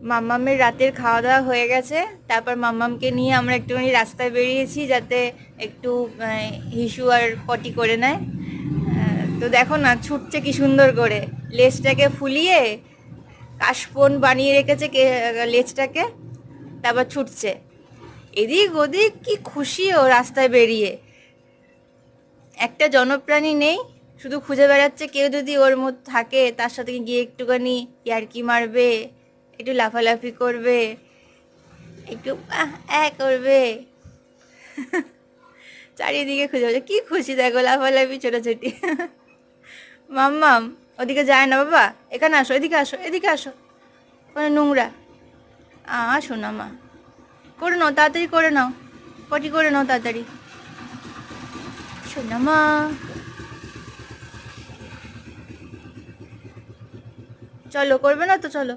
মাম্মামের রাতের খাওয়া দাওয়া হয়ে গেছে, তারপর মাম্মামকে নিয়ে আমরা একটুখানি রাস্তায় বেরিয়েছি যাতে একটু হিসু আর পটি করে নেয়। তো দেখো না ছুটছে কি সুন্দর করে, লেজটাকে ফুলিয়ে কাশবন বানিয়ে রেখেছে লেজটাকে, তারপর ছুটছে এদিক ওদিক, কি খুশি ও রাস্তায় বেরিয়ে। একটা জনপ্রাণী নেই, শুধু খুঁজে বেড়াচ্ছে কেউ যদি ওর মধ্যে থাকে তার সাথে গিয়ে একটুখানি ইয়ার্কি মারবে, একটু লাফালাফি করবে, একটু করবে। চারিদিকে খুঁজে পাচ্ছে, কি খুশি দেখো, লাফালাফি ছোটাছুটি। মাম্মাম ওদিকে যায় না বাবা, এখানে আসো, এদিকে আসো, এদিকে আসো, ওখানে নোংরা। শোনা মা, করে নাও তাড়াতাড়ি, করে নাও, পটি করে নাও তাড়াতাড়ি, শোনা মা। চলো, করবে না তো চলো।